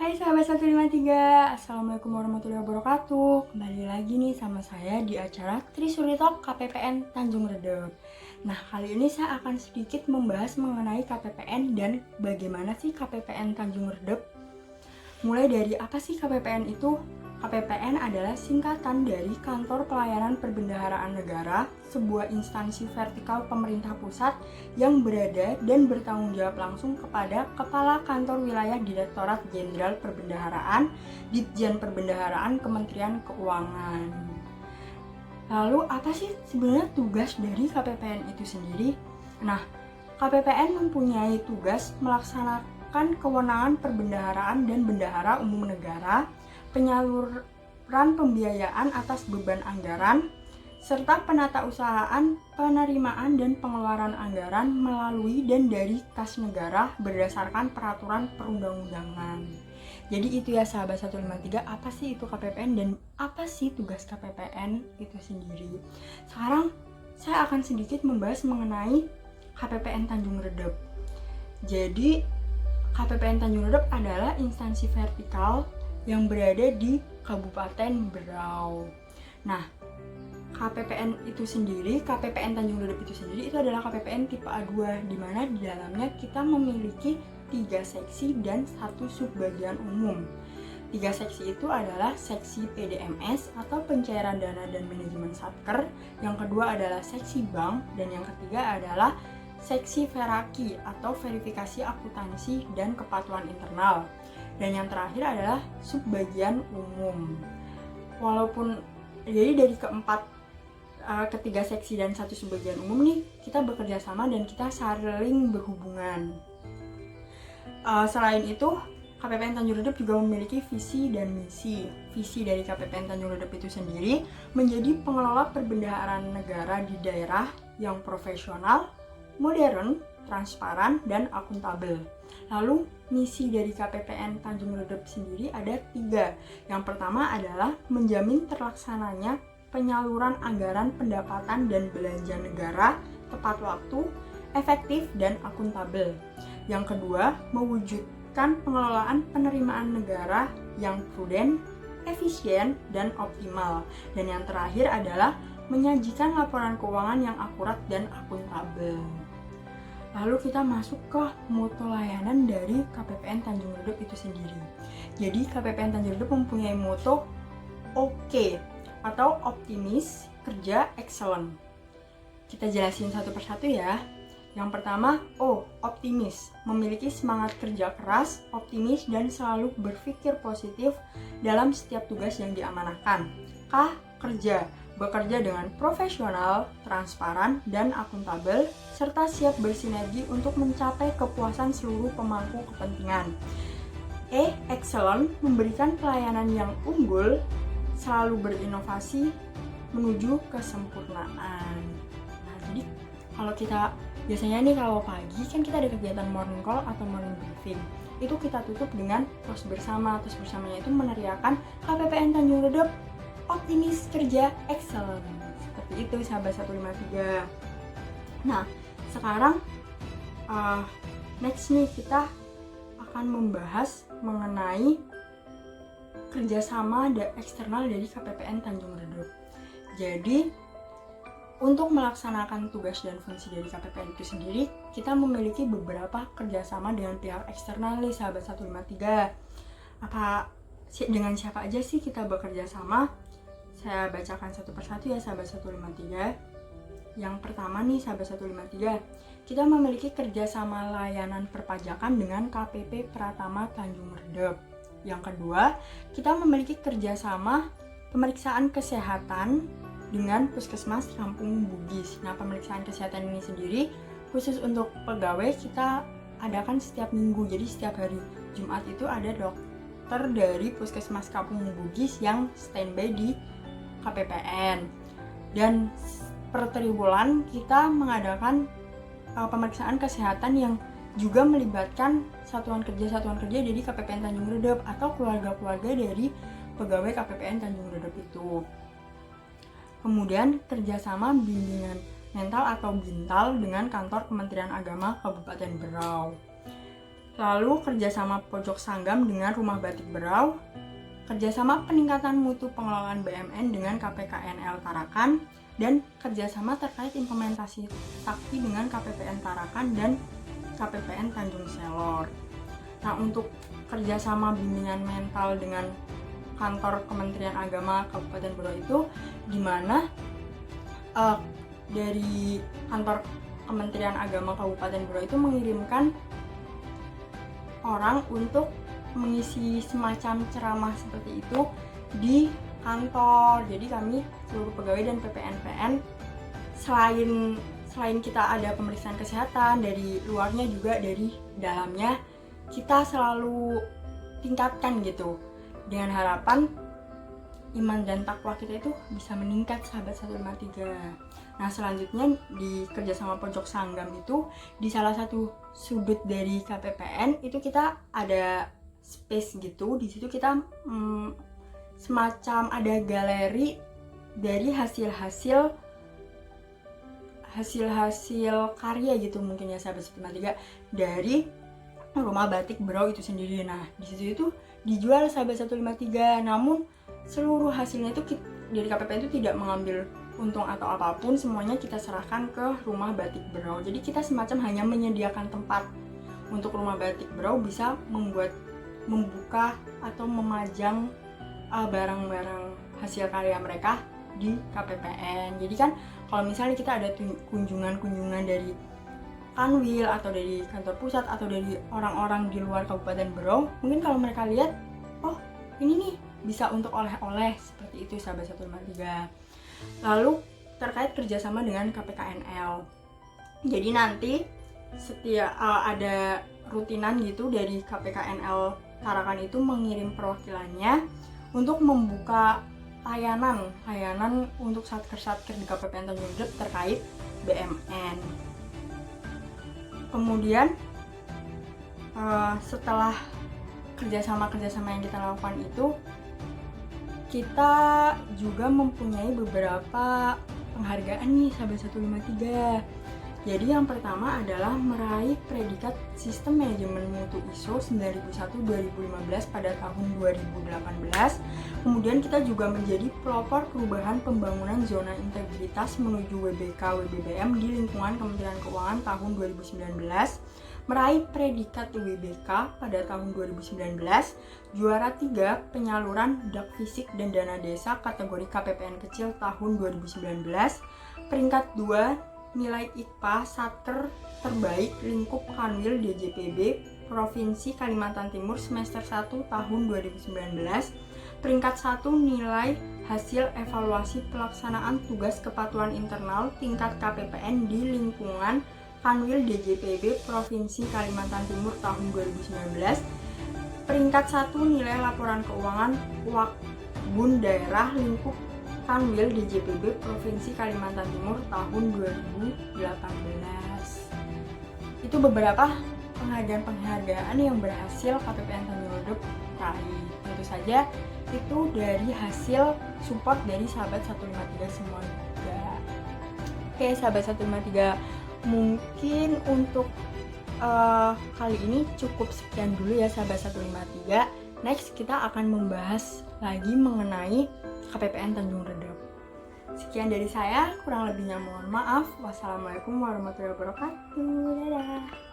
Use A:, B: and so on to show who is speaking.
A: Hai sahabat 153, Assalamualaikum warahmatullahi wabarakatuh. Kembali lagi nih sama saya di acara Trisuri Talk KPPN Tanjung Redep. Nah, kali ini saya akan sedikit membahas mengenai KPPN dan bagaimana sih KPPN Tanjung Redep. Mulai dari apa sih KPPN itu? KPPN adalah singkatan dari Kantor Pelayanan Perbendaharaan Negara, sebuah instansi vertikal pemerintah pusat yang berada dan bertanggung jawab langsung kepada Kepala Kantor Wilayah Direktorat Jenderal Perbendaharaan, Ditjen Perbendaharaan Kementerian Keuangan. Lalu apa sih sebenarnya tugas dari KPPN itu sendiri? Nah, KPPN mempunyai tugas melaksanakan kewenangan perbendaharaan dan bendahara umum negara, penyaluran pembiayaan atas beban anggaran, serta penatausahaan, penerimaan dan pengeluaran anggaran melalui dan dari kas negara berdasarkan peraturan perundang-undangan. Jadi itu ya sahabat 153, apa sih itu KPPN dan apa sih tugas KPPN itu sendiri. Sekarang saya akan sedikit membahas mengenai KPPN Tanjung Redep. Jadi KPPN Tanjung Redep adalah instansi vertikal yang berada di Kabupaten Berau. Nah, KPPN Tanjung Redep itu sendiri itu adalah KPPN tipe A2, di mana di dalamnya kita memiliki 3 seksi dan 1 subbagian umum. 3 seksi itu adalah seksi PDMS atau pencairan dana dan manajemen satker, yang kedua adalah seksi bank, dan yang ketiga adalah seksi veraki atau verifikasi akuntansi dan kepatuhan internal. Dan yang terakhir adalah subbagian umum. Walaupun jadi dari ketiga seksi dan 1 subbagian umum nih, kita bekerja sama dan kita saling berhubungan. Selain itu, KPPN Tanjung Redep juga memiliki visi dan misi. Visi dari KPPN Tanjung Redep itu sendiri menjadi pengelola perbendaharaan negara di daerah yang profesional, modern, transparan, dan akuntabel. Lalu misi dari KPPN Tanjung Redep sendiri ada 3. Yang pertama adalah menjamin terlaksananya penyaluran anggaran pendapatan dan belanja negara tepat waktu, efektif, dan akuntabel. Yang kedua, mewujudkan pengelolaan penerimaan negara yang prudent, efisien, dan optimal. Dan yang terakhir adalah menyajikan laporan keuangan yang akurat dan akuntabel. Lalu kita masuk ke moto layanan dari KPPN Tanjung Redep itu sendiri. Jadi KPPN Tanjung Redep mempunyai moto OK atau optimis, kerja, excellent. Kita jelasin satu persatu ya. Yang pertama, O, optimis, memiliki semangat kerja keras, optimis, dan selalu berpikir positif dalam setiap tugas yang diamanahkan. K, kerja, bekerja dengan profesional, transparan, dan akuntabel, serta siap bersinergi untuk mencapai kepuasan seluruh pemangku kepentingan. E, excellent, memberikan pelayanan yang unggul, selalu berinovasi menuju kesempurnaan. Nah, jadi kalau kita biasanya nih kalau pagi kan kita ada kegiatan morning call atau morning briefing. Itu kita tutup dengan tos bersama. Tos bersamanya itu meneriakan KPPN Tanjung Redep optimis, kerja, excellent. Seperti itu sahabat 153. Nah, sekarang next nih kita akan membahas mengenai kerjasama eksternal dari KPPN Tanjung Redep. Jadi, untuk melaksanakan tugas dan fungsi dari KPPN itu sendiri, kita memiliki beberapa kerjasama dengan pihak eksternal nih sahabat 153. Dengan siapa aja sih kita bekerja sama? Saya bacakan satu persatu ya sahabat 153. Yang pertama nih sahabat 153, kita memiliki kerjasama layanan perpajakan dengan KPP Pratama Tanjung Redep. Yang kedua, kita memiliki kerjasama pemeriksaan kesehatan dengan Puskesmas Kampung Bugis. Nah, pemeriksaan kesehatan ini sendiri khusus untuk pegawai kita adakan setiap minggu. Jadi setiap hari Jumat itu ada dokter dari Puskesmas Kampung Bugis yang standby di KPPN. Dan per triwulan kita mengadakan pemeriksaan kesehatan yang juga melibatkan satuan kerja dari KPPN Tanjung Redep atau keluarga-keluarga dari pegawai KPPN Tanjung Redep itu. Kemudian kerjasama bimbingan mental atau BINTAL dengan kantor Kementerian Agama Kabupaten Berau. lalu kerjasama pojok sanggam dengan Rumah Batik Berau, kerjasama peningkatan mutu pengelolaan BMN dengan KPKNL Tarakan, dan kerjasama terkait implementasi sakti dengan KPPN Tarakan dan KPPN Tanjung Selor. Nah, untuk kerjasama bimbingan mental dengan kantor Kementerian Agama Kabupaten Berau itu di mana dari kantor Kementerian Agama Kabupaten Berau itu mengirimkan orang untuk mengisi semacam ceramah seperti itu di kantor. Jadi kami seluruh pegawai dan PPN-PN selain kita ada pemeriksaan kesehatan dari luarnya juga dari dalamnya kita selalu tingkatkan gitu dengan harapan iman dan takwa kita itu bisa meningkat, sahabat 153. Nah, selanjutnya di kerjasama pojok sanggam itu di salah satu sudut dari KPPN itu kita ada space gitu. Di situ kita semacam ada galeri dari hasil-hasil karya gitu mungkin ya, sahabat 153, dari Rumah Batik Berau itu sendiri. Nah, di situ itu dijual, sahabat 153. Namun seluruh hasilnya itu dari KPPN itu tidak mengambil untung atau apapun, semuanya kita serahkan ke Rumah Batik Berau. Jadi kita semacam hanya menyediakan tempat untuk Rumah Batik Berau bisa membuka atau memajang barang-barang hasil karya mereka di KPPN. Jadi kan kalau misalnya kita ada kunjungan dari Kanwil atau dari kantor pusat atau dari orang-orang di luar Kabupaten Berau, mungkin kalau mereka lihat, oh ini nih bisa untuk oleh-oleh, seperti itu, sahabat 153. Lalu terkait kerjasama dengan KPKNL, jadi nanti setiap ada rutinan gitu dari KPKNL Tarakan itu mengirim perwakilannya untuk membuka layanan untuk satker di KPPN Tanjung Redep terkait BMN. Kemudian setelah kerjasama yang kita lakukan itu, kita juga mempunyai beberapa penghargaan nih, sahabat 153. Jadi yang pertama adalah meraih predikat Sistem Manajemen Mutu ISO 9001-2015 pada tahun 2018. Kemudian kita juga menjadi pelopor perubahan pembangunan zona integritas menuju WBK/WBBM di lingkungan Kementerian Keuangan tahun 2019. Meraih predikat WBK pada tahun 2019, juara 3 penyaluran dak fisik dan dana desa kategori KPPN kecil tahun 2019, peringkat 2 nilai IPA Satker terbaik lingkup Kanwil DJPB Provinsi Kalimantan Timur semester 1 tahun 2019, peringkat 1 nilai hasil evaluasi pelaksanaan tugas kepatuhan internal tingkat KPPN di lingkungan Kanwil DJPB Provinsi Kalimantan Timur tahun 2019, peringkat 1 nilai laporan keuangan Wakbun Daerah lingkup Kanwil DJPB Provinsi Kalimantan Timur tahun 2018. Itu beberapa penghargaan yang berhasil KPPN Tanjung Redep raih. Tentu saja itu dari hasil support dari sahabat 153 semua juga. Oke, sahabat 153, mungkin untuk kali ini cukup sekian dulu ya, sahabat 153. Next kita akan membahas lagi mengenai KPPN Tanjung Redep. Sekian dari saya, kurang lebihnya mohon maaf. Wassalamualaikum warahmatullahi wabarakatuh. Dadah.